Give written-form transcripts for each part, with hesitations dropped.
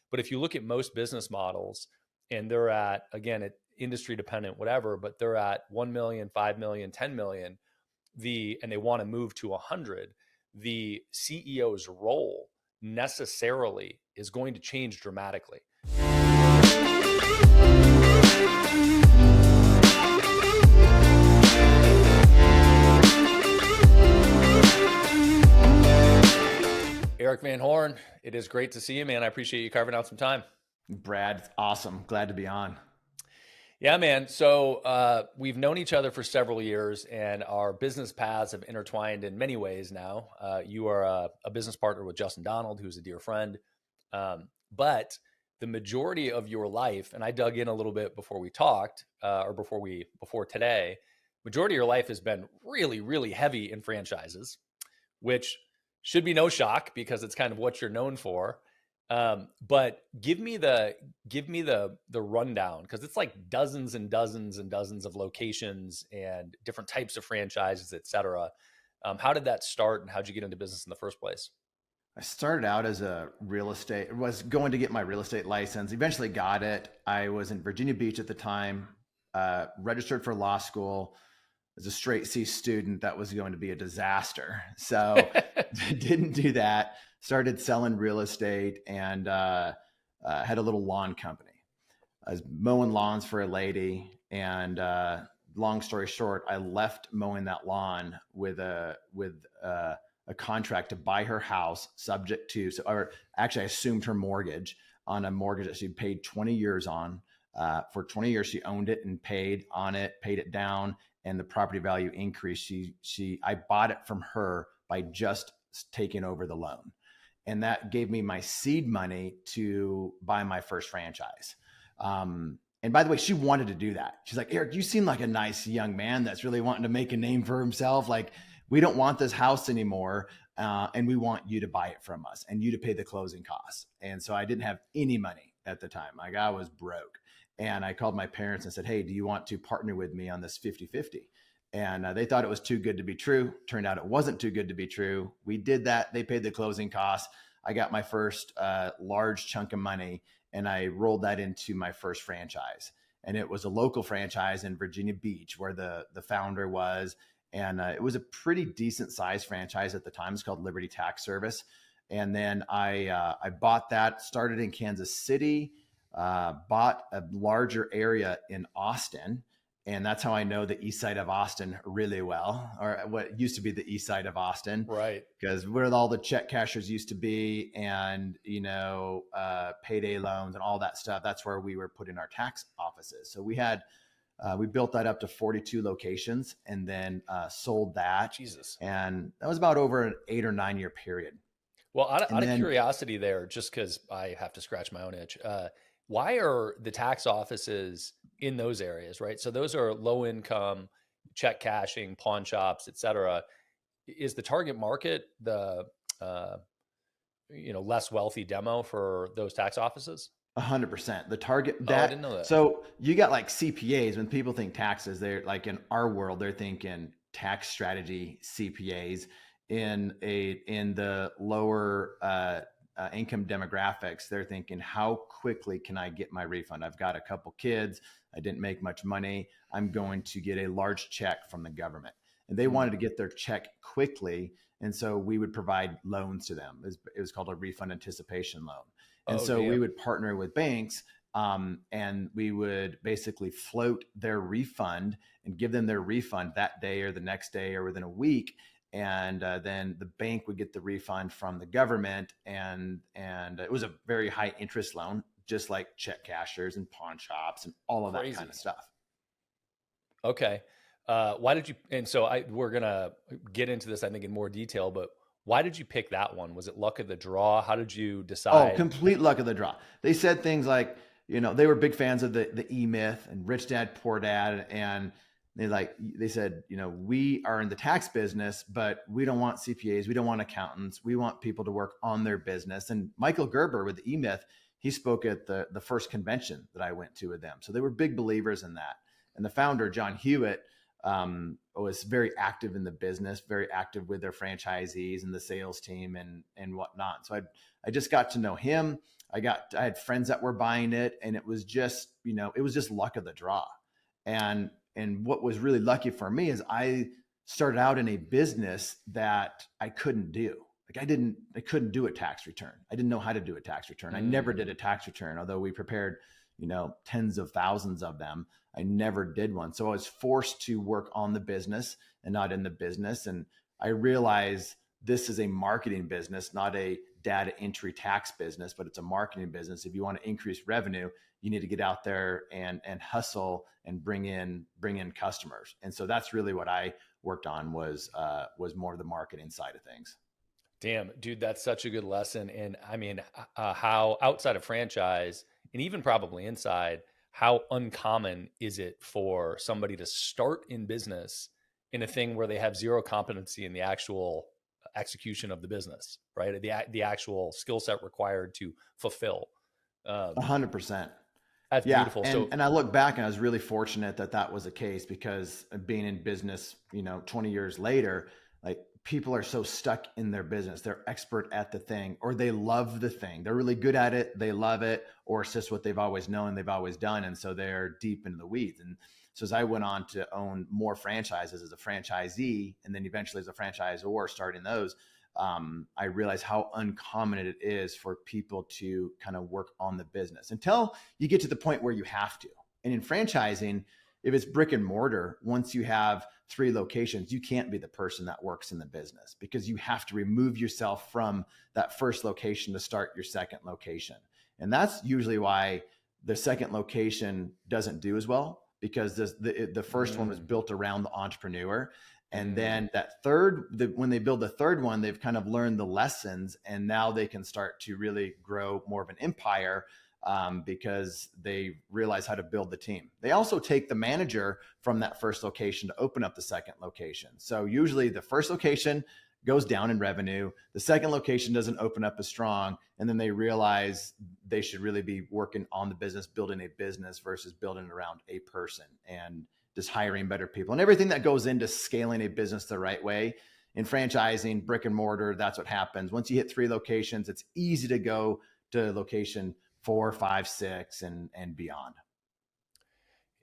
But if you look at most business models, and they're at, again, it industry dependent, whatever, but they're at 1 million, 5 million, 10 million, and they want to move to 100, the CEO's role necessarily is going to change dramatically. Erik Van Horn, it is great to see you, man. I appreciate you carving out some time. Brad, it's awesome. Glad to be on. Yeah, man. So we've known each other for several years, and our business paths have intertwined in many ways now. You are a business partner with Justin Donald, who's a dear friend. But the majority of your life, and I dug in a little bit before we talked, before today, majority of your life has been really, really heavy in franchises, which should be no shock because it's kind of what you're known for. But give me the rundown, because it's like dozens and dozens and dozens of locations and different types of franchises, et cetera. How did that start, and how'd you get into business in the first place? I started out as was going to get my real estate license, eventually got it. I was in Virginia Beach at the time, registered for law school as a straight C student. That was going to be a disaster. So didn't do that. Started selling real estate and had a little lawn company. I was mowing lawns for a lady, and long story short, I left mowing that lawn with a contract to buy her house, subject to, I assumed her mortgage on a mortgage that she paid 20 years on. For 20 years, she owned it and paid on it, paid it down, and the property value increased. I bought it from her by just taking over the loan. And that gave me my seed money to buy my first franchise. And by the way, she wanted to do that. She's like, Erik, you seem like a nice young man that's really wanting to make a name for himself. Like, we don't want this house anymore. And we want you to buy it from us and you to pay the closing costs. And so I didn't have any money at the time. Like, I was broke. And I called my parents and said, hey, do you want to partner with me on this 50-50? And they thought it was too good to be true. Turned out it wasn't too good to be true. We did that. They paid the closing costs. I got my first large chunk of money, and I rolled that into my first franchise. And it was a local franchise in Virginia Beach where the founder was. And it was a pretty decent sized franchise at the time. It's called Liberty Tax Service. And then I bought that, started in Kansas City, bought a larger area in Austin. And that's how I know the east side of Austin really well, or what used to be the east side of Austin. Right. Because where all the check cashers used to be, and, payday loans and all that stuff, that's where we were putting our tax offices. So we built that up to 42 locations, and then sold that. Jesus. And that was about over an 8 or 9 year period. Well, out of curiosity there, just because I have to scratch my own itch, why are the tax offices in those areas, right? So those are low income, check cashing, pawn shops, et cetera. Is the target market the less wealthy demo for those tax offices? 100%. The target I didn't know that. So you got like CPAs. When people think taxes, they're like, in our world, they're thinking tax strategy CPAs. In the lower income demographics, they're thinking, how quickly can I get my refund? I've got a couple kids. I didn't make much money. I'm going to get a large check from the government. And they wanted to get their check quickly. And so we would provide loans to them. It was called a refund anticipation loan. And we would partner with banks, and we would basically float their refund and give them their refund that day or the next day or within a week. And then the bank would get the refund from the government. And it was a very high interest loan, just like check cashers and pawn shops and all of that kind of stuff. Okay. Why did you, and so we're going to get into this, I think, in more detail, but why did you pick that one? Was it luck of the draw? How did you decide? Oh, complete luck of the draw. They said things like, they were big fans of the E-Myth and Rich Dad, Poor Dad. And they said, we are in the tax business, but we don't want CPAs. We don't want accountants. We want people to work on their business. And Michael Gerber with the E-Myth, he spoke at the first convention that I went to with them. So they were big believers in that. And the founder, John Hewitt, was very active in the business, very active with their franchisees and the sales team and whatnot. So I just got to know him. I had friends that were buying it, and it was just, it was just luck of the draw. And what was really lucky for me is I started out in a business that I couldn't do. Like I couldn't do a tax return. I didn't know how to do a tax return. I never did a tax return, although we prepared, tens of thousands of them. I never did one. So I was forced to work on the business and not in the business. And I realized this is a marketing business, not a data entry tax business, but it's a marketing business. If you want to increase revenue, you need to get out there and hustle and bring in customers. And so that's really what I worked on was more the marketing side of things. Damn, dude, that's such a good lesson. And I mean, how outside of franchise and even probably inside, how uncommon is it for somebody to start in business in a thing where they have zero competency in the actual execution of the business, right? The actual skill set required to fulfill. 100%. That's beautiful. And I look back and I was really fortunate that was the case, because being in business, 20 years later, like people are so stuck in their business. They're expert at the thing, or they love the thing. They're really good at it. They love it, or it's just what they've always known, they've always done. And so they're deep into the weeds. And so as I went on to own more franchises as a franchisee, and then eventually as a franchisor starting those, I realized how uncommon it is for people to kind of work on the business until you get to the point where you have to. And in franchising, if it's brick and mortar, once you have 3 locations, you can't be the person that works in the business, because you have to remove yourself from that first location to start your second location. And that's usually why the second location doesn't do as well, because the first one was built around the entrepreneur. And then that when they build the third one, they've kind of learned the lessons, and now they can start to really grow more of an empire, because they realize how to build the team. They also take the manager from that first location to open up the second location. So usually the first location goes down in revenue. The second location doesn't open up as strong. And then they realize they should really be working on the business, building a business versus building around a person, and just hiring better people and everything that goes into scaling a business the right way. In franchising, brick and mortar, that's what happens. Once you hit 3 locations, it's easy to go to location 4, 5, 6, and beyond.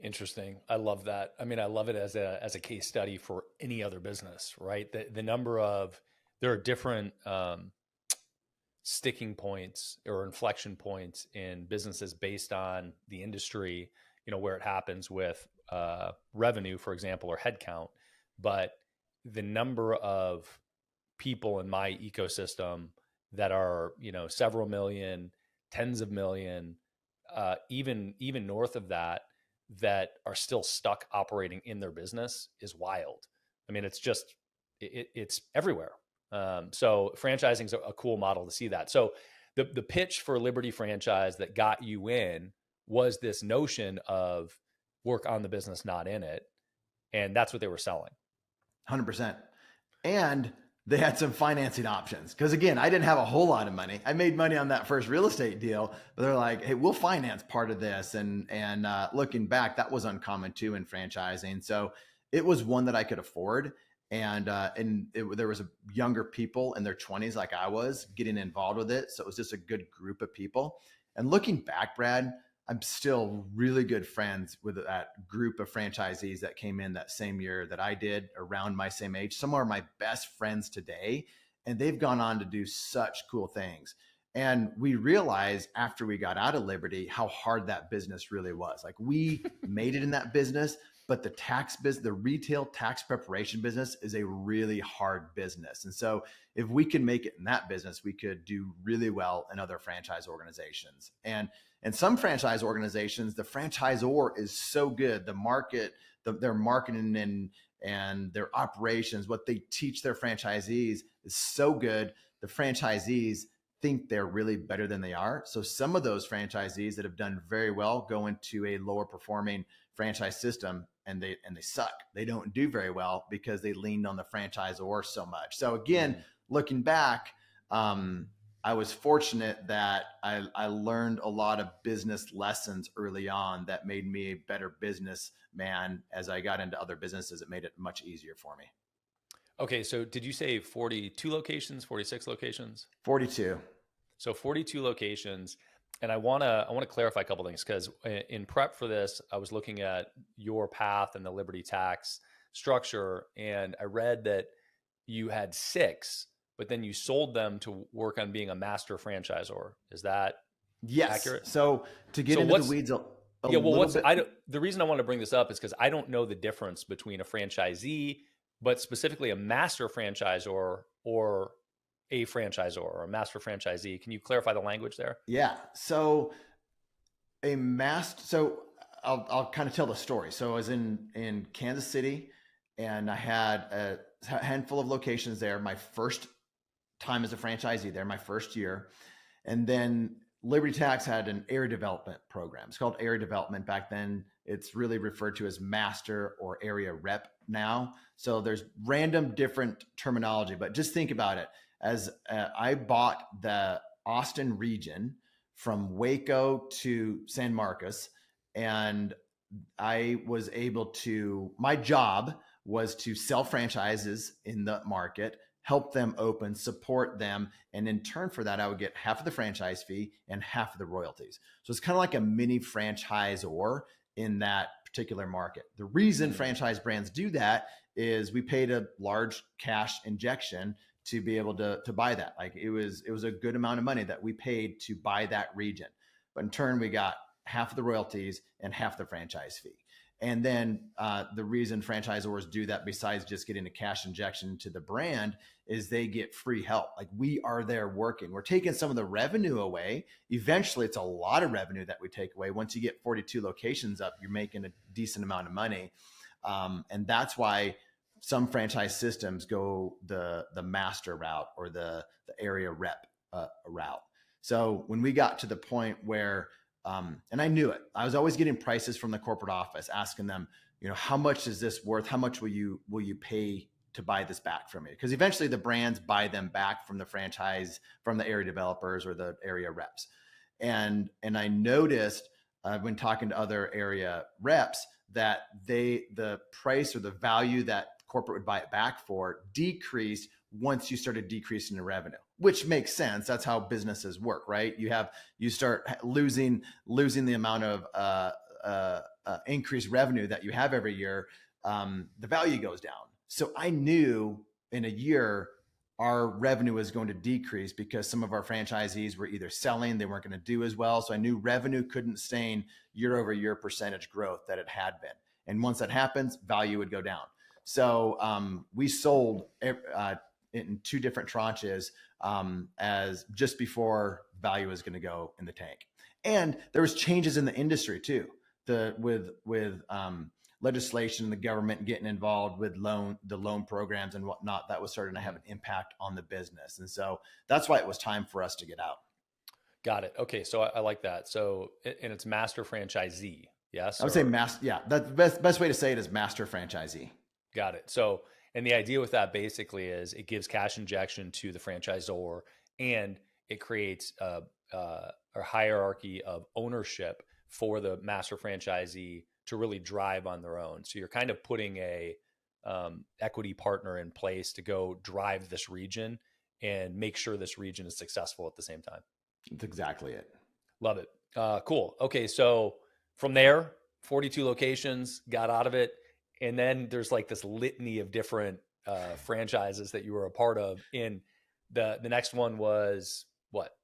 Interesting. I love that. I mean, I love it as a case study for any other business, right? The number of, there are different sticking points or inflection points in businesses based on the industry, where it happens with revenue, for example, or headcount. But the number of people in my ecosystem that are, several million, tens of million, even north of that are still stuck operating in their business is wild. I mean, it's just, it's everywhere. So franchising is a cool model to see that. So the pitch for Liberty Franchise that got you in was this notion of work on the business, not in it. And that's what they were selling. 100%. And they had some financing options, because again, I didn't have a whole lot of money. I made money on that first real estate deal, but they're like, hey, we'll finance part of this. And looking back, that was uncommon too in franchising. So it was one that I could afford. And there was younger people in their 20s, like I was, getting involved with it. So it was just a good group of people. And looking back, Brad, I'm still really good friends with that group of franchisees that came in that same year that I did, around my same age. Some are my best friends today, and they've gone on to do such cool things. And we realized after we got out of Liberty how hard that business really was. Like, we made it in that business, but the tax business, the retail tax preparation business, is a really hard business. And so if we can make it in that business, we could do really well in other franchise organizations. And some franchise organizations, the franchisor is so good. The market, their marketing and their operations, what they teach their franchisees is so good. The franchisees think they're really better than they are. So some of those franchisees that have done very well go into a lower performing franchise system, and they suck. They don't do very well because they leaned on the franchisor so much. So again, looking back, I was fortunate that I learned a lot of business lessons early on that made me a better businessman. As I got into other businesses, it made it much easier for me. Okay. So did you say 42 locations, 46 locations? 42. So 42 locations. And I want to clarify a couple things because in prep for this, I was looking at your path and the Liberty Tax structure, and I read that you had six, but then you sold them to work on being a master franchisor. Is that Yes. accurate? So to get So into the what's weeds a yeah, well, little bit. the reason I want to bring this up is because I don't know the difference between a franchisee, but specifically a master franchisor or a franchisor or a master franchisee. Can you clarify the language there? Yeah. So I'll kind of tell the story. So I was in Kansas City, and I had a handful of locations there. My first time as a franchisee there, my first year. And then Liberty Tax had an area development program. It's called area development. Back then, it's really referred to as master or area rep now. So there's random different terminology, but just think about it as I bought the Austin region from Waco to San Marcos, and I was able to, my job was to sell franchises in the market, help them open, support them. And in turn for that, I would get half of the franchise fee and half of the royalties. So it's kind of like a mini franchisor in that particular market. The reason franchise brands do that is we paid a large cash injection to be able to buy that. Like it was a good amount of money that we paid to buy that region. But in turn, we got half of the royalties and half the franchise fee. And then the reason franchisors do that, besides just getting a cash injection to the brand, is they get free help. Like we are there working. We're taking some of the revenue away. Eventually, it's a lot of revenue that we take away. Once you get 42 locations up, you're making a decent amount of money. And that's why some franchise systems go the master route or the area rep route. So when we got to the point where and I knew it. I was always getting prices from the corporate office, asking them, how much is this worth? How much will you pay to buy this back from me? Because eventually the brands buy them back from the franchise, from the area developers or the area reps. And I noticed when talking to other area reps that the price or the value that corporate would buy it back for decreased once you started decreasing the revenue, which makes sense. That's how businesses work, right? You start losing the amount of increased revenue that you have every year. The value goes down. So I knew in a year our revenue was going to decrease because some of our franchisees were either selling, they weren't going to do as well. So I knew revenue couldn't sustain year over year percentage growth that it had been. And once that happens, value would go down. So we sold in two different tranches as just before value was going to go in the tank. And there was changes in the industry too, with legislation, the government getting involved with the loan programs and whatnot, that was starting to have an impact on the business. And so that's why it was time for us to get out. Got it. Okay. So I like that. So, and it's master franchisee. Yes. I would say master. Yeah. That's the best way to say it is master franchisee. Got it. So, and the idea with that basically is it gives cash injection to the franchisor and it creates a hierarchy of ownership for the master franchisee to really drive on their own. So you're kind of putting a equity partner in place to go drive this region and make sure this region is successful at the same time. That's exactly it. Love it. Cool. Okay. So from there, 42 locations, got out of it. And then there's like this litany of different franchises that you were a part of. In the next one was what?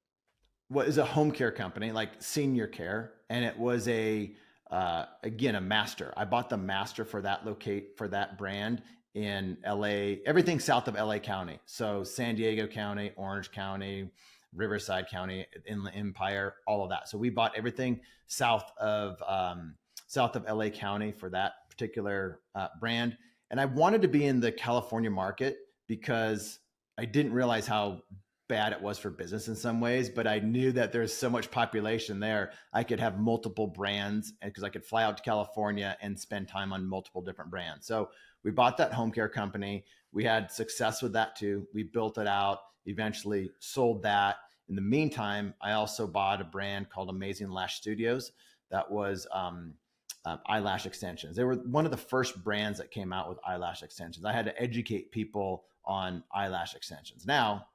What is a home care company, like senior care. And it was again, a master. I bought the master for that brand in LA, everything south of LA County. So San Diego County, Orange County, Riverside County, Inland Empire, all of that. So we bought everything south of LA County for that particular brand. And I wanted to be in the California market because I didn't realize how bad it was for business in some ways, but I knew that there's so much population there. I could have multiple brands because I could fly out to California and spend time on multiple different brands. So we bought that home care company. We had success with that too. We built it out, eventually sold that. In the meantime, I also bought a brand called Amazing Lash Studios that was eyelash extensions. They were one of the first brands that came out with eyelash extensions. I had to educate people on eyelash extensions. Now,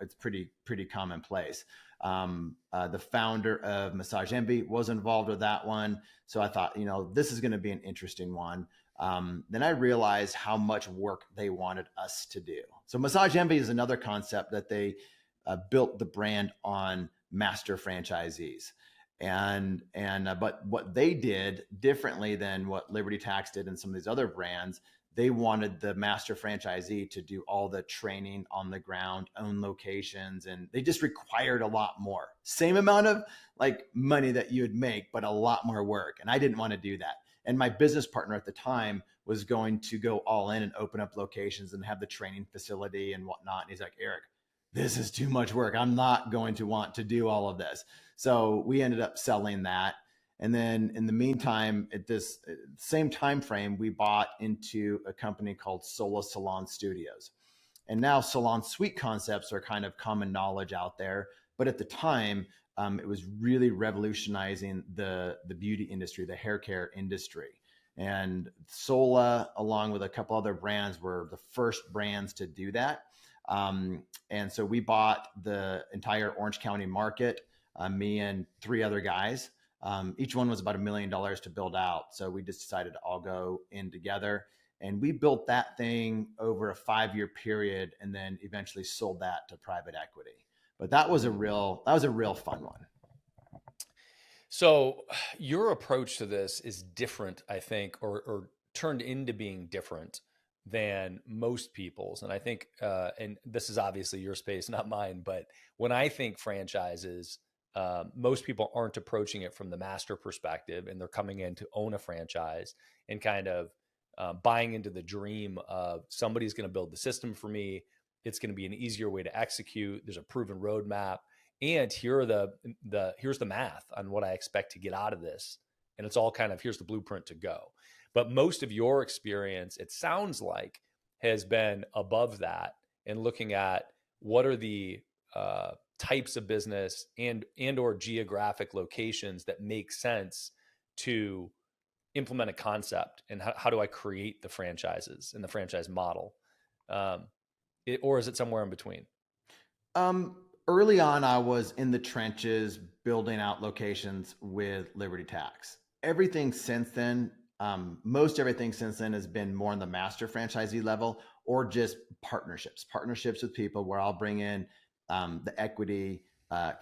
it's pretty commonplace. The founder of Massage Envy was involved with that one. So I thought, this is going to be an interesting one. Then I realized how much work they wanted us to do. So Massage Envy is another concept that they built the brand on master franchisees. But what they did differently than what Liberty Tax did and some of these other brands, they wanted the master franchisee to do all the training on the ground, own locations, and they just required a lot more. Same amount of like money that you would make, but a lot more work. And I didn't want to do that. And my business partner at the time was going to go all in and open up locations and have the training facility and whatnot. And he's like, Erik, this is too much work. I'm not going to want to do all of this. So we ended up selling that. And then in the meantime, at this same time frame, we bought into a company called Sola Salon Studios. And now salon suite concepts are kind of common knowledge out there. But at the time, it was really revolutionizing the beauty industry, the hair care industry. And Sola, along with a couple other brands, were the first brands to do that. And so we bought the entire Orange County market, me and 3 other guys. Each one was about $1 million to build out. So we just decided to all go in together, and we built that thing over a 5-year period and then eventually sold that to private equity. But that was a real fun one. So your approach to this is different, I think, or turned into being different than most people's. And I think, and this is obviously your space, not mine, but when I think franchises, most people aren't approaching it from the master perspective, and they're coming in to own a franchise and kind of buying into the dream of somebody's going to build the system for me. It's going to be an easier way to execute. There's a proven roadmap, and here's the math on what I expect to get out of this. And it's all kind of, here's the blueprint to go. But most of your experience, it sounds like, has been above that and looking at what are the types of business and or geographic locations that make sense to implement a concept, and how do I create the franchises and the franchise model? Or is it somewhere in between? Early on, I was in the trenches building out locations with Liberty Tax. Everything since then, most everything since then has been more on the master franchisee level, or just partnerships with people where I'll bring in the equity,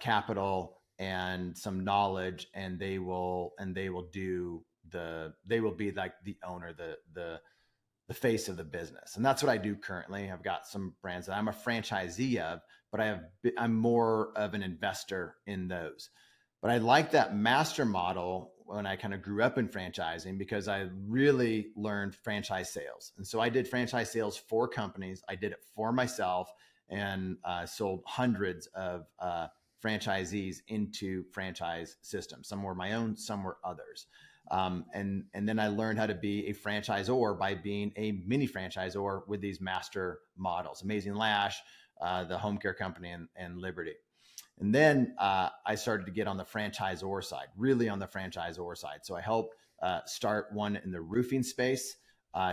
capital, and some knowledge, and they will be like the owner, the face of the business. And that's what I do currently. I've got some brands that I'm a franchisee of, but I'm more of an investor in those. But I like that master model when I kind of grew up in franchising, because I really learned franchise sales. And so I did franchise sales for companies. I did it for myself, and sold hundreds of franchisees into franchise systems. Some were my own, some were others. And then I learned how to be a franchisor by being a mini franchisor with these master models, Amazing Lash, the home care company, and Liberty. And then I started to get on the franchisor side, really on the franchisor side. So I helped start one in the roofing space,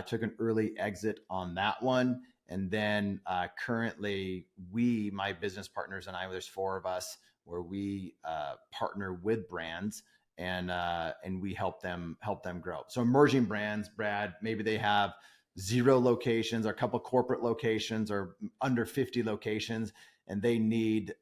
took an early exit on that one. And then currently my business partners and I, there's 4 of us, where we partner with brands and we help them grow. So emerging brands, Brad, maybe they have 0 locations or a couple corporate locations or under 50 locations, and they've made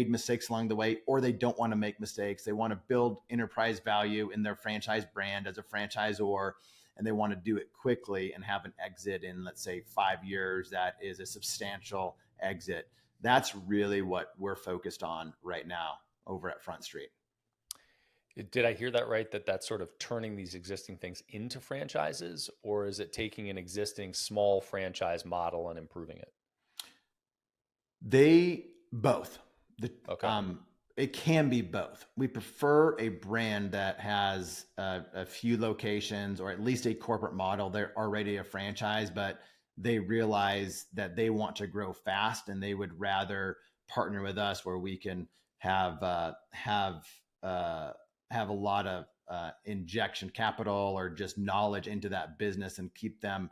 mistakes along the way, or they don't want to make mistakes. They want to build enterprise value in their franchise brand as a franchisor, and they want to do it quickly and have an exit in, let's say, 5 years. That is a substantial exit. That's really what we're focused on right now over at Front Street. Did I hear that right? That's sort of turning these existing things into franchises, or is it taking an existing small franchise model and improving it? Both. Okay. It can be both. We prefer a brand that has a few locations, or at least a corporate model. They're already a franchise, but they realize that they want to grow fast, and they would rather partner with us, where we can have a lot of injection capital or just knowledge into that business and keep them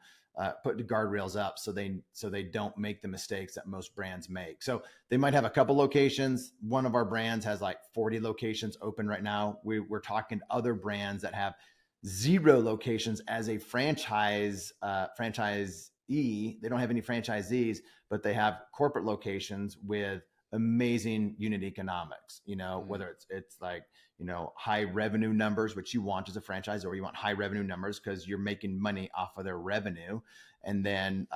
put the guardrails up so they don't make the mistakes that most brands make. So they might have a couple locations. One of our brands has like 40 locations open right now. We're talking to other brands that have 0 locations as a franchisee. They don't have any franchisees, but they have corporate locations with amazing unit economics, whether it's like, high revenue numbers, which you want as a franchise, or you want high revenue numbers because you're making money off of their revenue. And then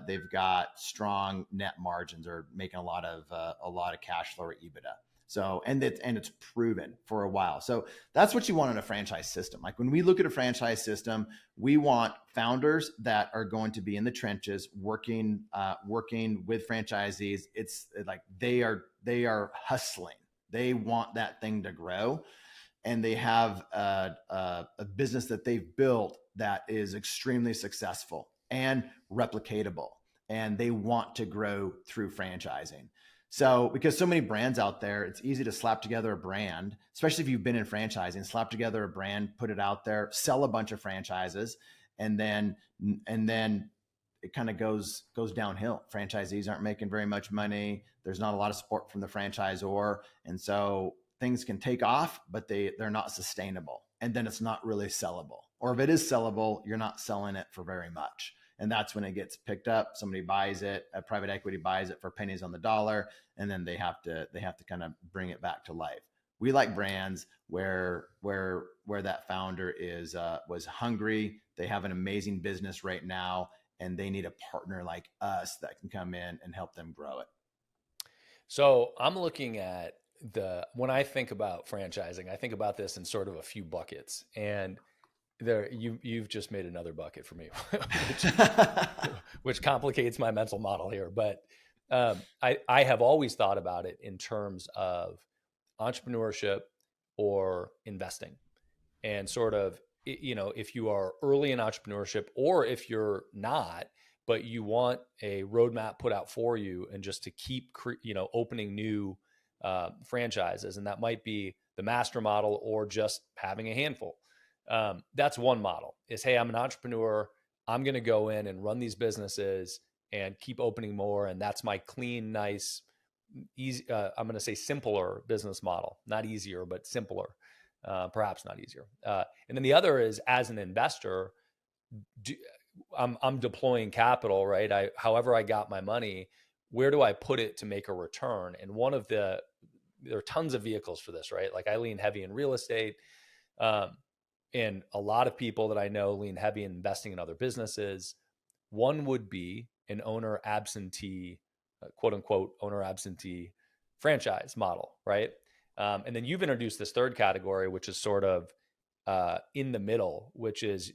they've got strong net margins or making a lot of cash flow or EBITDA. So, and it's proven for a while. So that's what you want in a franchise system. Like when we look at a franchise system, we want founders that are going to be in the trenches working with franchisees. It's like they are hustling. They want that thing to grow, and they have a business that they've built that is extremely successful and replicatable, and they want to grow through franchising. So because so many brands out there, it's easy to slap together a brand, especially if you've been in franchising, slap together a brand, put it out there, sell a bunch of franchises, and then it kind of goes downhill. Franchisees aren't making very much money. There's not a lot of support from the franchisor. And so things can take off, but they're not sustainable. And then it's not really sellable. Or if it is sellable, you're not selling it for very much. And that's when it gets picked up. Somebody buys it, a private equity buys it for pennies on the dollar, and then they have to kind of bring it back to life. We like brands where that founder was hungry. They have an amazing business right now, and they need a partner like us that can come in and help them grow it. So I'm looking at when I think about franchising, I think about this in sort of a few buckets, and you've just made another bucket for me, which complicates my mental model here. But I have always thought about it in terms of entrepreneurship or investing, and sort of, if you are early in entrepreneurship, or if you're not, but you want a roadmap put out for you, and just to keep opening new franchises, and that might be the master model or just having a handful. That's one model is, hey, I'm an entrepreneur. I'm going to go in and run these businesses and keep opening more. And that's my clean, nice, easy, I'm going to say simpler business model, not easier, but simpler, perhaps not easier. And then the other is, as an investor, I'm deploying capital, right? However I got my money, where do I put it to make a return? And there are tons of vehicles for this, right? Like I lean heavy in real estate. And a lot of people that I know lean heavy in investing in other businesses. One would be an owner-absentee, quote unquote, owner-absentee franchise model, right? And then you've introduced this third category, which is sort of in the middle, which is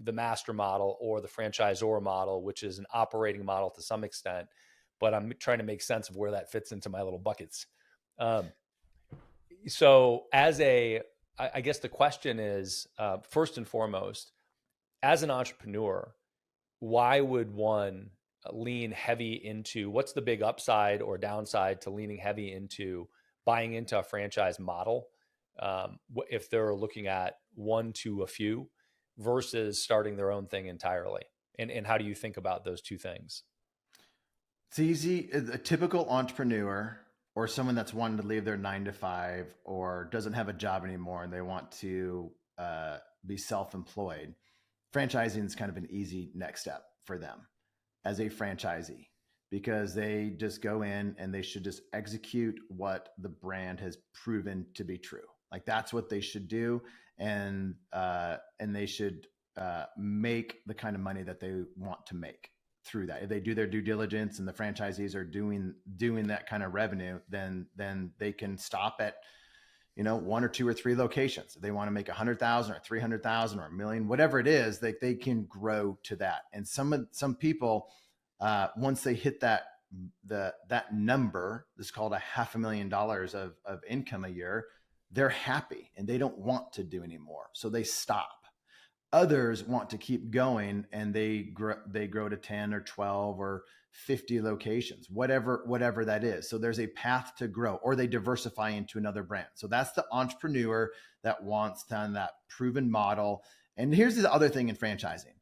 the master model or the franchisor model, which is an operating model to some extent. But I'm trying to make sense of where that fits into my little buckets. So I guess the question is, first and foremost, as an entrepreneur, why would one lean heavy into, what's the big upside or downside to leaning heavy into buying into a franchise model, if they're looking at one to a few versus starting their own thing entirely? And how do you think about those two things? It's easy. A typical entrepreneur, or someone that's wanting to leave their 9-to-5 or doesn't have a job anymore and they want to be self-employed, franchising is kind of an easy next step for them as a franchisee, because they just go in and they should just execute what the brand has proven to be true. Like that's what they should do. And they should make the kind of money that they want to make through that. If they do their due diligence and the franchisees are doing that kind of revenue, then they can stop at, 1 or 2 or 3 locations. If they want to make 100,000 or 300,000 or $1 million, whatever it is, they can grow to that. And some people, once they hit that number, that's called $500,000 of income a year, they're happy and they don't want to do anymore. So they stop. Others want to keep going and they grow to 10 or 12 or 50 locations, whatever that is. So there's a path to grow, or they diversify into another brand. So that's the entrepreneur that wants that proven model. And here's the other thing in franchising.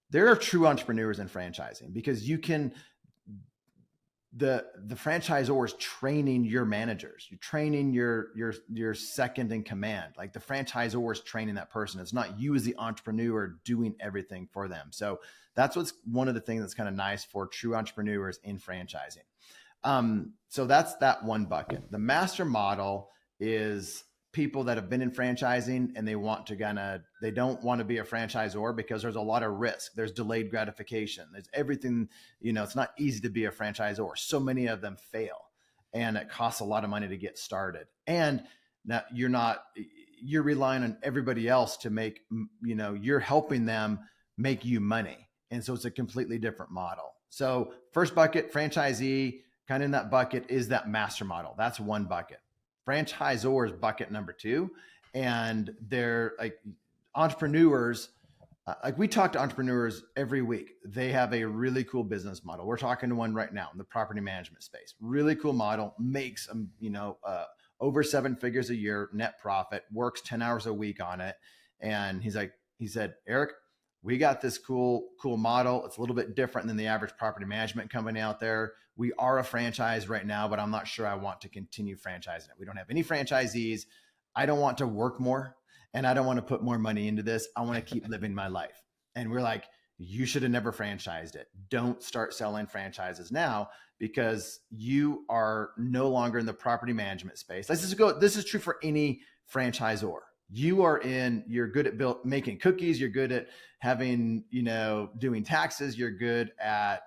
there are true entrepreneurs in franchising, because you can, the franchisor is training your managers, you're training your second in command. Like the franchisor is training that person. It's not you as the entrepreneur doing everything for them. So that's what's one of the things that's kind of nice for true entrepreneurs in franchising. So that's that one bucket. The master model is people that have been in franchising and they don't want to be a franchisor because there's a lot of risk. There's delayed gratification. There's everything, it's not easy to be a franchisor. So many of them fail, and it costs a lot of money to get started. And now you're relying on everybody else to make, you're helping them make you money. And so it's a completely different model. So first bucket, franchisee, kind of in that bucket is that master model. That's one bucket. Franchisor is bucket number two. And they're like entrepreneurs. Like we talk to entrepreneurs every week. They have a really cool business model. We're talking to one right now in the property management space. Really cool model, makes them, over 7 figures a year net profit, works 10 hours a week on it. And he said, Erik, we got this cool model. It's a little bit different than the average property management company out there. We are a franchise right now, but I'm not sure I want to continue franchising it. We don't have any franchisees. I don't want to work more, and I don't want to put more money into this. I want to keep living my life. And we're like, you should have never franchised it. Don't start selling franchises now, because you are no longer in the property management space. This is true for any franchisor. You're good at making cookies. You're good at having, doing taxes. You're good at,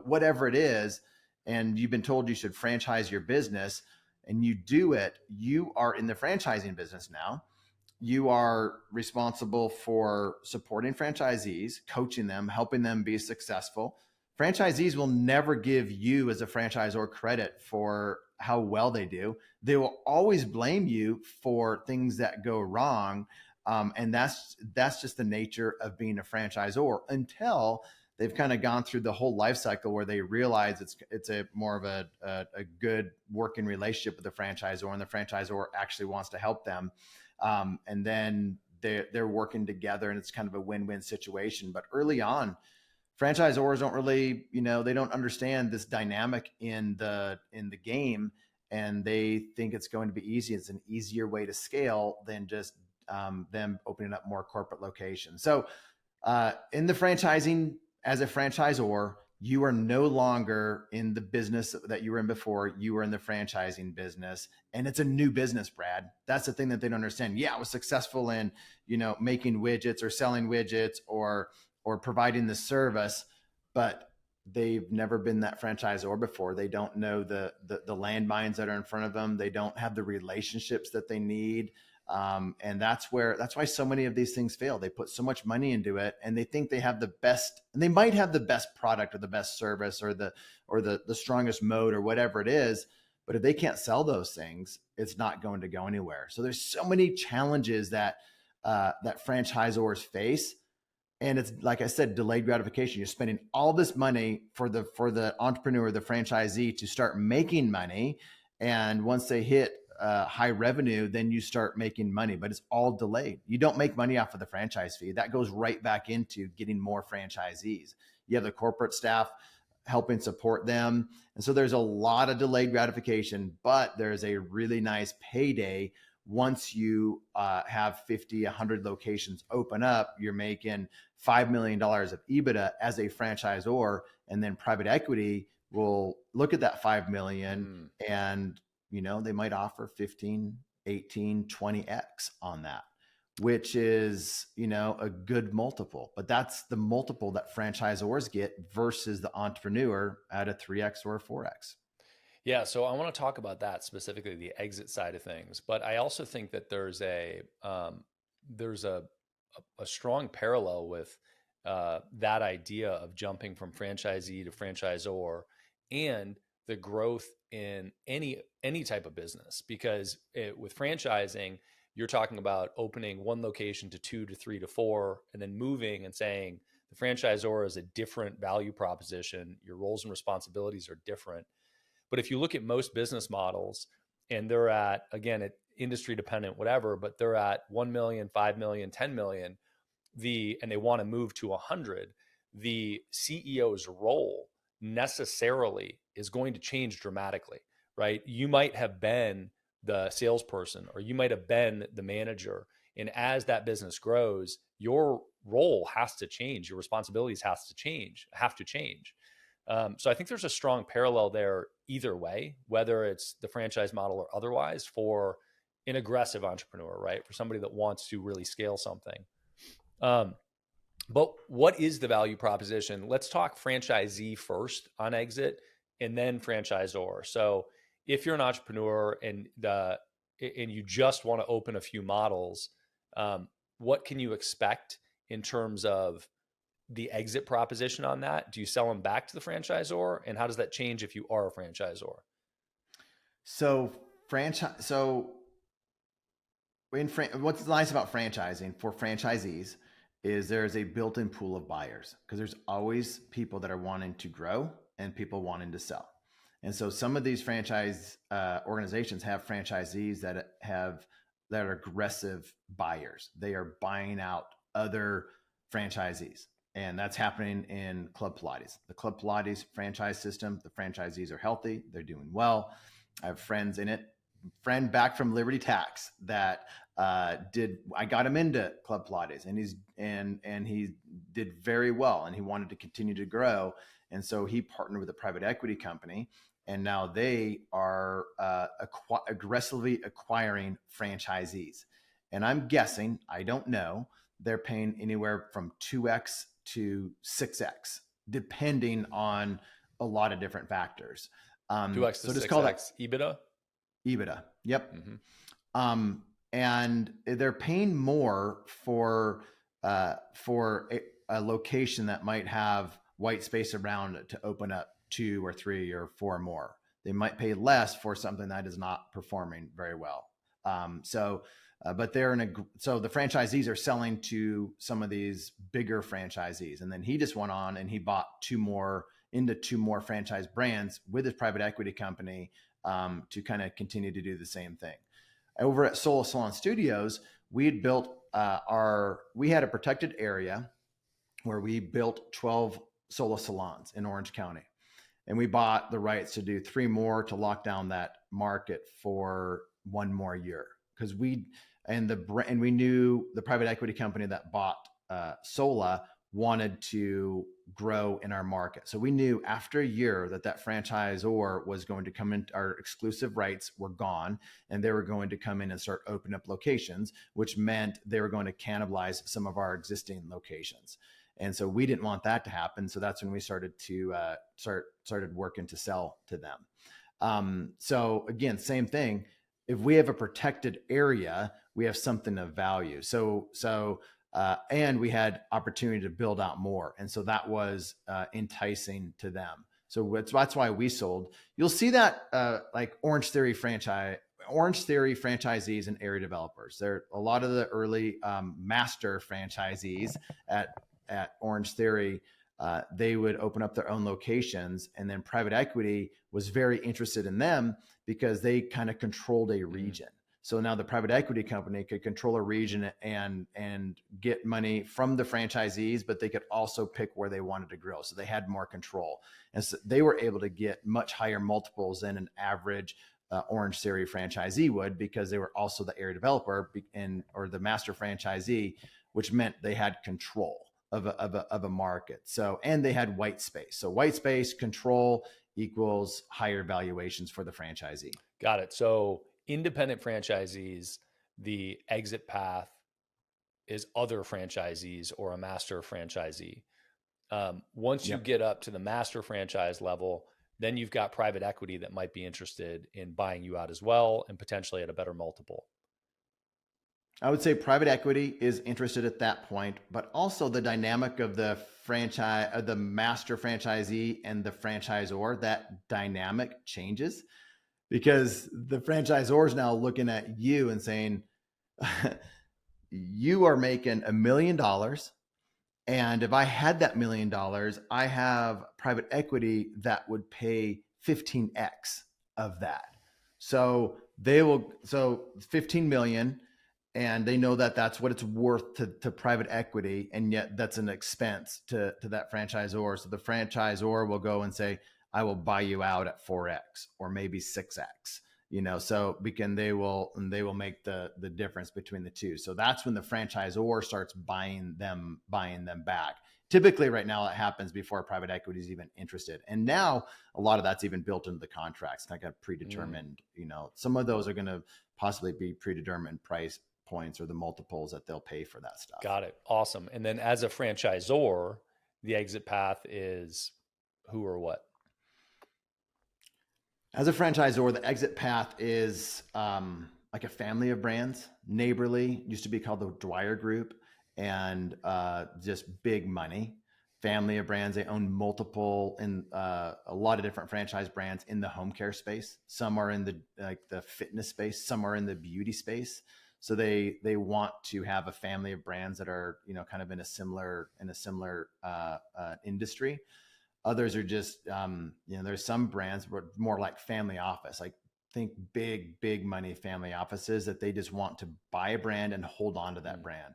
whatever it is. And you've been told you should franchise your business, and you do it. You are in the franchising business now. You are responsible for supporting franchisees, coaching them, helping them be successful. Franchisees will never give you as a franchisor credit for how well they do. They will always blame you for things that go wrong. And that's just the nature of being a franchisor, until they've kind of gone through the whole life cycle where they realize it's a more of a good working relationship with the franchisor, and the franchisor actually wants to help them. And then they're working together, and it's kind of a win-win situation. But early on, franchisors don't really, they don't understand this dynamic in the game, and they think it's going to be easy. It's an easier way to scale than just them opening up more corporate locations. So in the franchising, as a franchisor, you are no longer in the business that you were in before. You were in the franchising business, and it's a new business, Brad. That's the thing that they don't understand. Yeah, I was successful in, making widgets or selling widgets or providing the service, but they've never been that franchisor before. They don't know the landmines that are in front of them. They don't have the relationships that they need. And that's why so many of these things fail. They put so much money into it, and they think they have the best, and they might have the best product or the best service or the strongest mode or whatever it is. But if they can't sell those things, it's not going to go anywhere. So there's so many challenges that franchisors face. And it's, like I said, delayed gratification. You're spending all this money for the entrepreneur, the franchisee, to start making money. And once they hit high revenue, then you start making money, but it's all delayed. You don't make money off of the franchise fee. That goes right back into getting more franchisees. You have the corporate staff helping support them. And so there's a lot of delayed gratification, but there's a really nice payday. Once you have 50, 100 locations open up, you're making $5 million of EBITDA as a franchisor, and then private equity will look at that 5 million and they might offer 15, 18, 20x on that, which is, a good multiple. But that's the multiple that franchisors get versus the entrepreneur at a 3x or a 4x. Yeah, so I want to talk about that specifically, the exit side of things. But I also think that there's a strong parallel with that idea of jumping from franchisee to franchisor, and the growth in any type of business. Because with franchising, you're talking about opening one location to 2 to 3 to 4, and then moving and saying the franchisor is a different value proposition. Your roles and responsibilities are different. But if you look at most business models, and they're at, again, at industry dependent, whatever, but they're at 1 million, 5 million, 10 million, and they want to move to 100, the CEO's role necessarily is going to change dramatically, right? You might have been the salesperson or you might have been the manager. And as that business grows, your role has to change. Your responsibilities have to change. So I think there's a strong parallel there either way, whether it's the franchise model or otherwise, for an aggressive entrepreneur, right? For somebody that wants to really scale something. But what is the value proposition? Let's talk franchisee first on exit and then franchisor. So if you're an entrepreneur and you just want to open a few models, what can you expect in terms of the exit proposition on that? Do you sell them back to the franchisor? And how does that change if you are a franchisor? So what's nice about franchising for franchisees is there's a built-in pool of buyers, because there's always people that are wanting to grow and people wanting to sell. And so some of these franchise organizations have franchisees that are aggressive buyers. They are buying out other franchisees. And that's happening in Club Pilates. The Club Pilates franchise system, the franchisees are healthy. They're doing well. I have friends in it. Friend back from Liberty Tax that I got him into Club Pilates, and he did very well, and he wanted to continue to grow. And so he partnered with a private equity company, and now they are aggressively acquiring franchisees. And I'm guessing, I don't know, they're paying anywhere from 2x to 6x, depending on a lot of different factors. 2x to so 6x just call that EBITDA? EBITDA. Yep. Mm-hmm. And they're paying more for a location that might have white space around it to open up 2 or 3 or 4 more. They might pay less for something that is not performing very well. But so the franchisees are selling to some of these bigger franchisees. And then he just went on and he bought 2 more franchise brands with his private equity company to kind of continue to do the same thing. Over at Solo Salon Studios, we had built we had a protected area where we built 12 Solo salons in Orange County. And we bought the rights to do 3 more to lock down that market for 1 more year. Because we knew the private equity company that bought Sola wanted to grow in our market. So we knew after a year that franchisor was going to come in, our exclusive rights were gone, and they were going to come in and start opening up locations, which meant they were going to cannibalize some of our existing locations. And so we didn't want that to happen. So that's when we started working to sell to them. So again, same thing. If we have a protected area, we have something of value. And we had opportunity to build out more. And so that was enticing to them. So that's why we sold. You'll see that like Orange Theory franchisees and area developers. They're a lot of the early master franchisees at Orange Theory. They would open up their own locations, and then private equity was very interested in them because they kind of controlled a region. So now the private equity company could control a region and get money from the franchisees, but they could also pick where they wanted to grow. So they had more control. And so they were able to get much higher multiples than an average Orange Theory franchisee would, because they were also the area developer or the master franchisee, which meant they had control of a market. So, and they had white space. So white space control equals higher valuations for the franchisee. Got it. So independent franchisees, the exit path is other franchisees or a master franchisee. Once you get up to the master franchise level, then you've got private equity that might be interested in buying you out as well, and potentially at a better multiple. I would say private equity is interested at that point, but also the dynamic of the master franchisee and the franchisor, that dynamic changes, because the franchisor is now looking at you and saying, you are making $1 million. And if I had that $1 million, I have private equity that would pay 15x of that. So 15 million. and they know that that's what it's worth to private equity, and yet that's an expense to that franchisor. So the franchisor will go and say, I will buy you out at 4x or maybe 6x, so they will make the difference between the two. So that's when the franchisor starts buying them back. Typically right now it happens before private equity is even interested. And now a lot of that's even built into the contracts. It's got predetermined, some of those are going to possibly be predetermined price points or the multiples that they'll pay for that stuff. Got it. Awesome. And then as a franchisor, the exit path is who or what? As a franchisor, the exit path is like a family of brands. Neighborly used to be called the Dwyer Group, and just big money. Family of brands. They own multiple and a lot of different franchise brands in the home care space. Some are in the fitness space. Some are in the beauty space. So they want to have a family of brands that are kind of in a similar industry. Others are just there's some brands more like family office, like think big money family offices that they just want to buy a brand and hold on to that brand.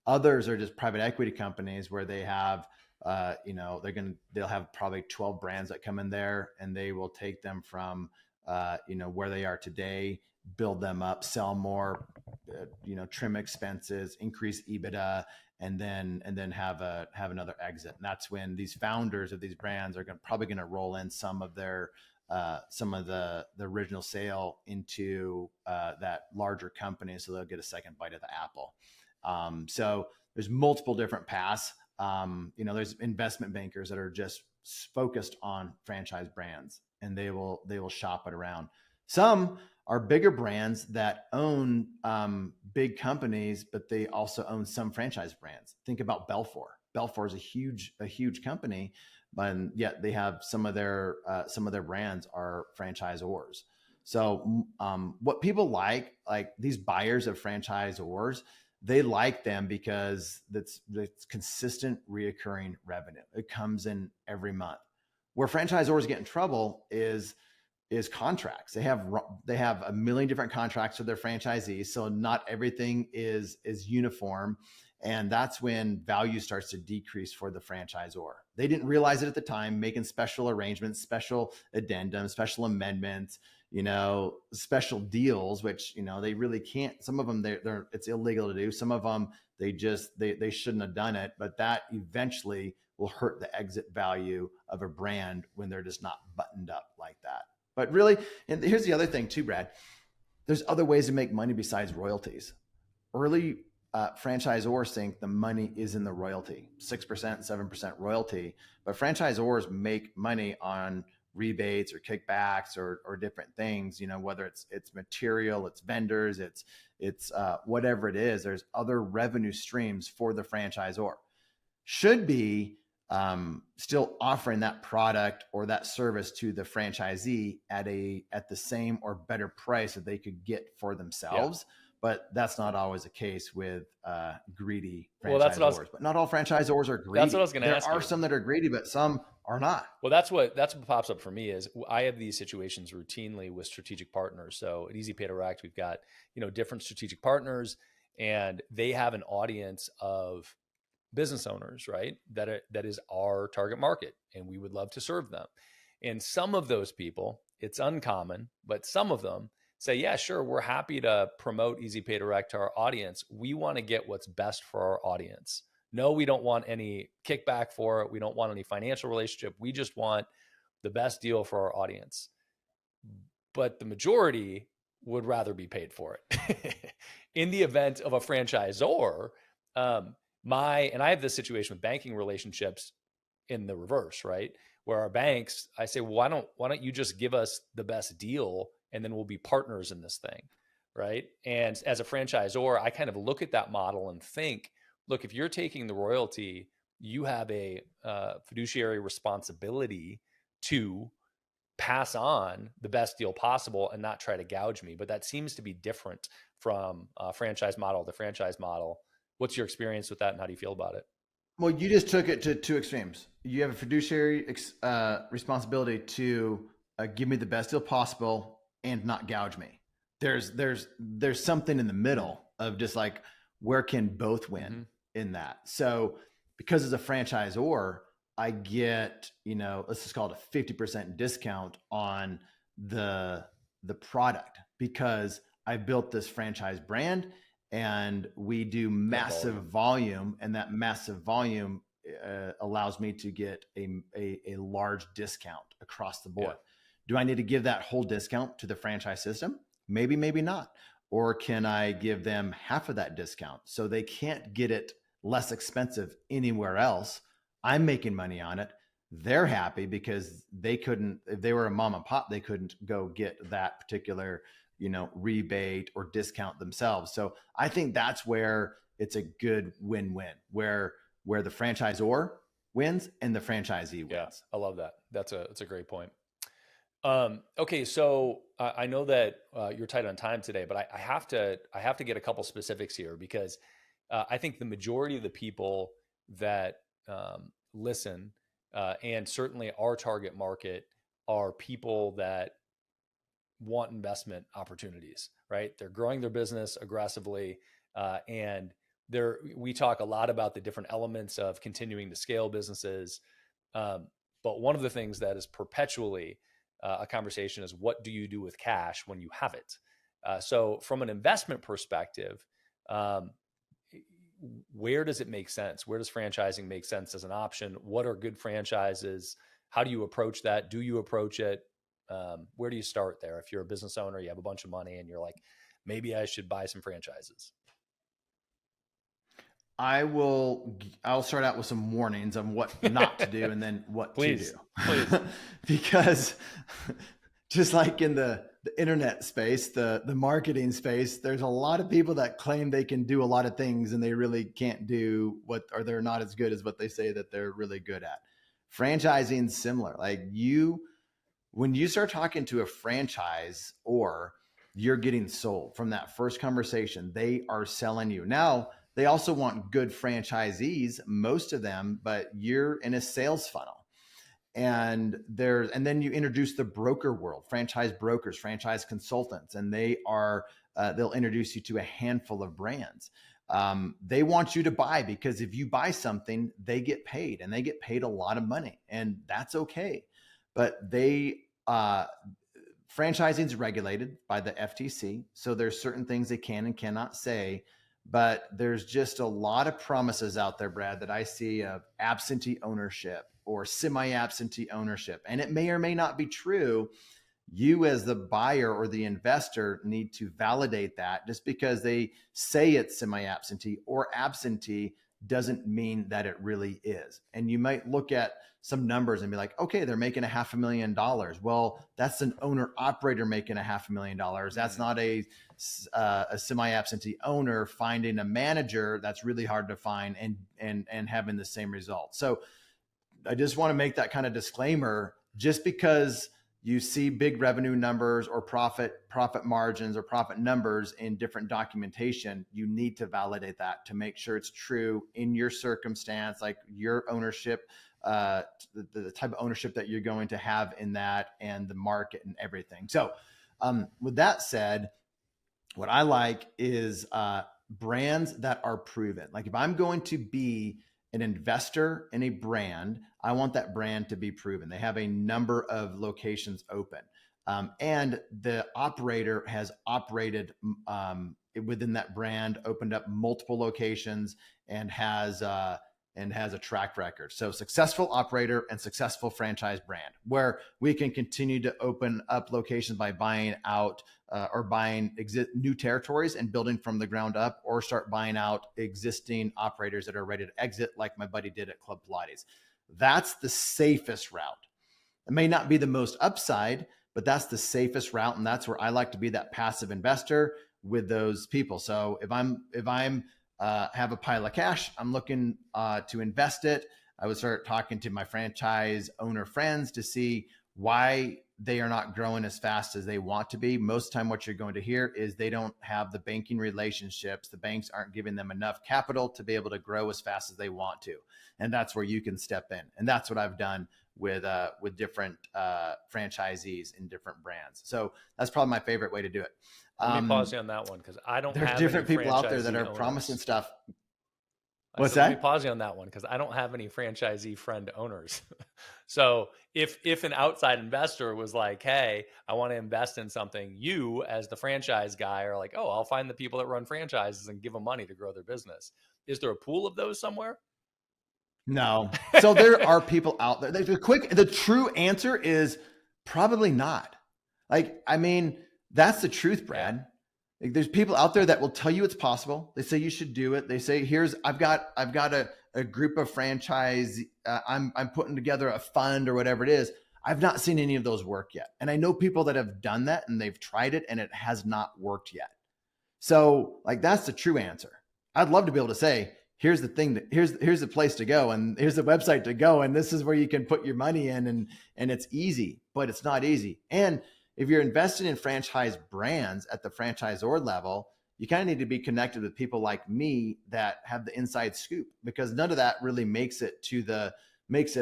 Others are just private equity companies where they have they'll have probably 12 brands that come in there, and they will take them from where they are today, build them up, sell more, trim expenses, increase EBITDA, and then have another exit. And that's when these founders of these brands are probably going to roll in some of the original sale into that larger company, so they'll get a second bite of the apple. So there's multiple different paths. There's investment bankers that are just focused on franchise brands, and they will shop it around. Some are bigger brands that own big companies, but they also own some franchise brands. Think about Belfour. Belfour is a huge company, but yet they have some of their brands are franchisors. So what people like these buyers of franchisors, they like them because it's consistent reoccurring revenue. It comes in every month. Where franchisors get in trouble is contracts. They have a million different contracts with their franchisees, so not everything is uniform, and that's when value starts to decrease for the franchisor. They didn't realize it at the time, making special arrangements, special addendums, special amendments, special deals, which they really can't. Some of them it's illegal to do. Some of them they shouldn't have done it, but that eventually will hurt the exit value of a brand when they're just not buttoned up like that. But really, and here's the other thing too, Brad, there's other ways to make money besides royalties. Early franchisors think the money is in the royalty, 6%, 7% royalty, but franchisors make money on rebates or kickbacks or different things, whether it's material, it's vendors, it's whatever it is. There's other revenue streams for the franchisor. Should be still offering that product or that service to the franchisee at the same or better price that they could get for themselves. Yeah. But that's not always the case with greedy franchisors. But not all franchisors are greedy. That's what I was going to ask you. There are some that are greedy, but some are not. Well, that's what pops up for me is I have these situations routinely with strategic partners. So at Easy Pay Direct, we've got different strategic partners, and they have an audience of business owners, right? That is our target market, and we would love to serve them. And some of those people, it's uncommon, but some of them say, yeah, sure, we're happy to promote Easy Pay Direct to our audience. We want to get what's best for our audience. No, we don't want any kickback for it. We don't want any financial relationship. We just want the best deal for our audience. But the majority would rather be paid for it. In the event of a franchisor, and I have this situation with banking relationships in the reverse, right? Where our banks, I say, well, why don't you just give us the best deal, and then we'll be partners in this thing, right? And as a franchisor, I kind of look at that model and think, look, if you're taking the royalty, you have a fiduciary responsibility to pass on the best deal possible and not try to gouge me. But that seems to be different from franchise model to franchise model. What's your experience with that, and how do you feel about it? Well, you just took it to two extremes. You have a fiduciary responsibility to give me the best deal possible and not gouge me. There's something in the middle of just like, where can both win in that? So because as a franchisor, I get, let's just call it a 50% discount on the product, because I built this franchise brand and we do massive volume, and that massive volume allows me to get a large discount across the board. Do I need to give that whole discount to the franchise system? Maybe, maybe not. Or can I give them half of that discount so they can't get it less expensive anywhere else? I'm making money on it. They're happy because they couldn't, if they were a mom and pop, they couldn't go get that particular, rebate or discount themselves. So I think that's where it's a good win-win, where the franchisor wins and the franchisee wins. Yeah, I love that. That's a great point. Okay, so I know that you're tight on time today, but I have to get a couple specifics here, because I think the majority of the people that listen, and certainly our target market, are people that want investment opportunities, right? They're growing their business aggressively, and we talk a lot about the different elements of continuing to scale businesses. But one of the things that is perpetually a conversation is, what do you do with cash when you have it? So from an investment perspective, where does it make sense? Where does franchising make sense as an option? What are good franchises? How do you approach that? Do you approach it? Where do you start there? If you're a business owner, you have a bunch of money and you're like, maybe I should buy some franchises. I'll start out with some warnings on what not to do and then what to do. Please. Because just like in the internet space, the marketing space, there's a lot of people that claim they can do a lot of things and they really can't do or they're not as good as what they say that they're really good at. Franchising is similar. Like when you start talking to a franchise, or you're getting sold from that first conversation, they are selling you. Now, they also want good franchisees, most of them, but you're in a sales funnel. And then you introduce the broker world, franchise brokers, franchise consultants, and they'll introduce you to a handful of brands. They want you to buy, because if you buy something, they get paid, and they get paid a lot of money, and that's okay. But franchising is regulated by the FTC. So there's certain things they can and cannot say, but there's just a lot of promises out there, Brad, that I see of absentee ownership or semi-absentee ownership. And it may or may not be true. You as the buyer or the investor need to validate that. Just because they say it's semi-absentee or absentee doesn't mean that it really is. And you might look at some numbers and be like, okay, they're making $500,000. Well, that's an owner operator making $500,000. That's not a semi-absentee owner finding a manager that's really hard to find and having the same result. So I just want to make that kind of disclaimer. Just because you see big revenue numbers or profit margins or profit numbers in different documentation, you need to validate that to make sure it's true in your circumstance, like your ownership, the type of ownership that you're going to have in that, and the market and everything. So with that said, what I like is brands that are proven. Like if I'm going to be an investor in a brand, I want that brand to be proven. They have a number of locations open. And the operator has operated within that brand, opened up multiple locations, and has a track record. So successful operator and successful franchise brand, where we can continue to open up locations by buying out or buying new territories and building from the ground up, or start buying out existing operators that are ready to exit, like my buddy did at Club Pilates. That's the safest route. It may not be the most upside, but that's the safest route. And that's where I like to be, that passive investor with those people. So if I'm have a pile of cash, I'm looking to invest it, I would start talking to my franchise owner friends to see why they are not growing as fast as they want to be. Most of the time, what you're going to hear is they don't have the banking relationships. The banks aren't giving them enough capital to be able to grow as fast as they want to. And that's where you can step in. And that's what I've done with different franchisees in different brands. So that's probably my favorite way to do it. Let me pause you on that one, because I don't There's have different any people out there that franchisee are owners. promising stuff. I What's said, let me that? pause you on that one, because I don't have any franchisee friend owners. So if an outside investor was like, hey, I want to invest in something, you as the franchise guy are like, oh, I'll find the people that run franchises and give them money to grow their business. Is there a pool of those somewhere? No. So there are people out there. The true answer is probably not. Like, I mean, that's the truth, Brad. Like, there's people out there that will tell you it's possible. They say you should do it. They say, I've got a group of franchise. I'm putting together a fund or whatever it is. I've not seen any of those work yet. And I know people that have done that and they've tried it and it has not worked yet. So like, that's the true answer. I'd love to be able to say, here's the thing, here's the place to go, and here's the website to go, and this is where you can put your money in, and it's easy, but it's not easy. And if you're investing in franchise brands at the franchisor level, you kind of need to be connected with people like me that have the inside scoop, because none of that really makes it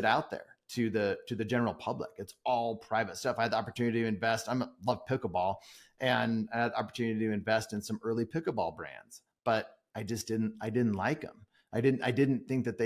out there to the general public. It's all private stuff. I had the opportunity to invest. I love pickleball, and I had the opportunity to invest in some early pickleball brands, but I didn't like them. I didn't think that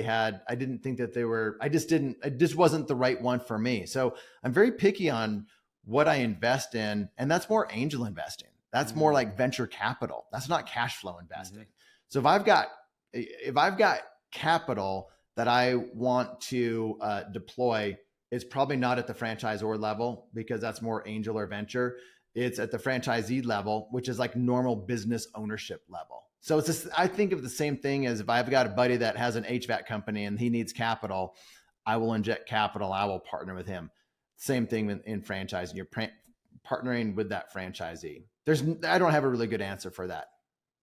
it just wasn't the right one for me. So I'm very picky on what I invest in. And that's more angel investing. That's more like venture capital. That's not cash flow investing. So if I've got capital that I want to deploy, it's probably not at the franchisor level, because that's more angel or venture. It's at the franchisee level, which is like normal business ownership level. So it's just, I think of the same thing as if I've got a buddy that has an HVAC company and he needs capital, I will inject capital. I will partner with him. Same thing in franchising. You're partnering with that franchisee. I don't have a really good answer for that,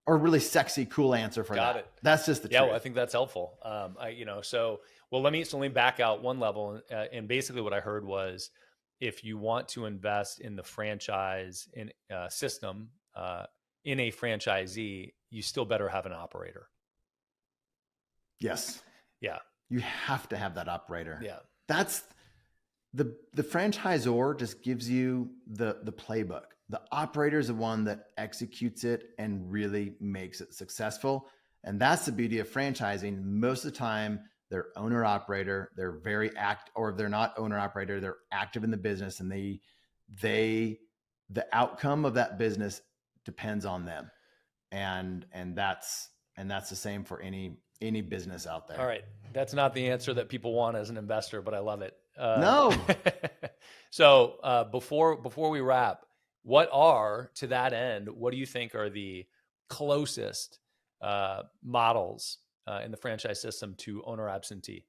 or a really sexy, cool answer for that. Got it. That's just the truth. Well, I think that's helpful. Let me back out one level. And basically what I heard was, if you want to invest in the franchise system in a franchisee, you still better have an operator. Yes. Yeah. You have to have that operator. Yeah. That's the franchisor just gives you the playbook. The operator is the one that executes it and really makes it successful. And that's the beauty of franchising. Most of the time, they're owner operator. They're very or if they're not owner operator, they're active in the business, and the outcome of that business depends on them. And that's the same for any business out there. All right. That's not the answer that people want as an investor, but I love it. No. So before we wrap, to that end, what do you think are the closest models in the franchise system to owner-absentee?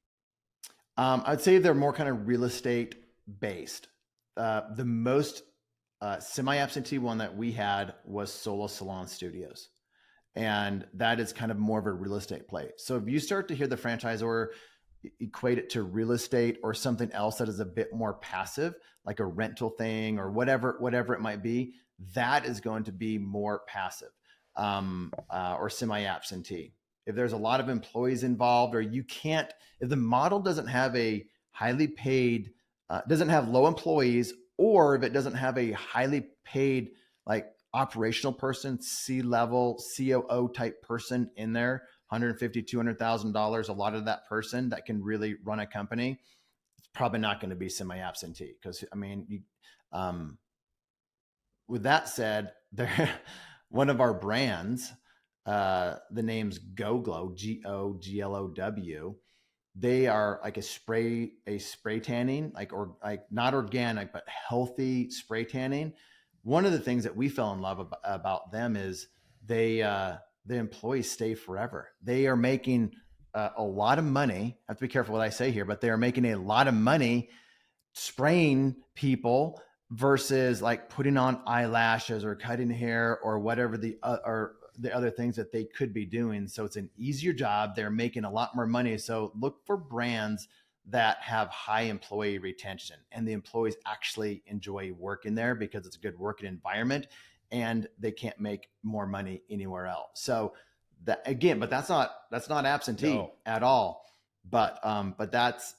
I'd say they're more kind of real estate based. The most semi-absentee one that we had was Solo Salon Studios. And that is kind of more of a real estate play. So if you start to hear the franchisor equate it to real estate or something else that is a bit more passive, like a rental thing or whatever it might be, that is going to be more passive or semi-absentee. If there's a lot of employees involved, or if the model doesn't have a highly paid, doesn't have low employees, or if it doesn't have a highly paid, like operational person, C-level, COO type person in there, $150,000, $200,000, a lot of that person that can really run a company, it's probably not going to be semi-absentee. Because I mean, with that said, one of our brands, the name's GoGlow, GOGLOW. They are like a spray tanning, or not organic, but healthy spray tanning. One of the things that we fell in love about them is the employees stay forever. They are making a lot of money. I have to be careful what I say here, but they are making a lot of money spraying people versus like putting on eyelashes or cutting hair or whatever the other things that they could be doing. So it's an easier job. They're making a lot more money. So look for brands that have high employee retention, and the employees actually enjoy working there because it's a good working environment and they can't make more money anywhere else. So that again, but that's not absentee at all. But those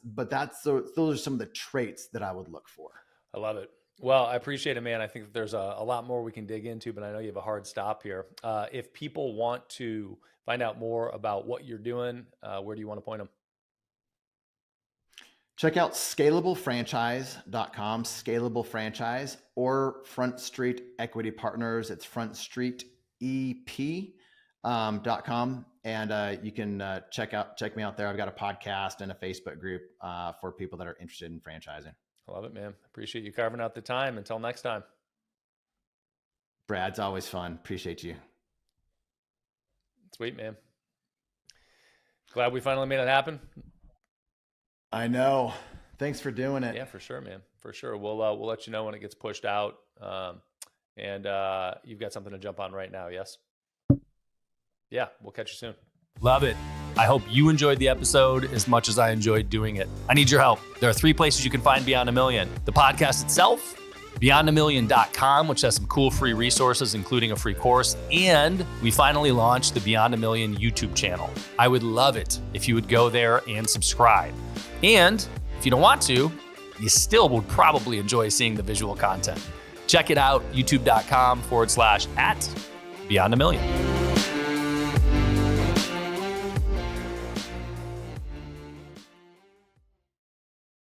are some of the traits that I would look for. I love it. Well, I appreciate it, man. I think that there's a lot more we can dig into, but I know you have a hard stop here. If people want to find out more about what you're doing, where do you want to point them? Check out scalablefranchise.com, Scalable Franchise, or Front Street Equity Partners. It's frontstreetep.com. And you can check me out there. I've got a podcast and a Facebook group for people that are interested in franchising. I love it, man. Appreciate you carving out the time. Until next time. Brad, it's always fun. Appreciate you. Sweet, man. Glad we finally made it happen. I know. Thanks for doing it. Yeah, for sure, man. For sure. We'll let you know when it gets pushed out. And you've got something to jump on right now. Yes. Yeah. We'll catch you soon. Love it. I hope you enjoyed the episode as much as I enjoyed doing it. I need your help. There are 3 places you can find Beyond a Million: the podcast itself, beyondamillion.com, which has some cool free resources, including a free course. And we finally launched the Beyond a Million YouTube channel. I would love it if you would go there and subscribe. And if you don't want to, you still would probably enjoy seeing the visual content. Check it out, youtube.com/@Beyond a Million.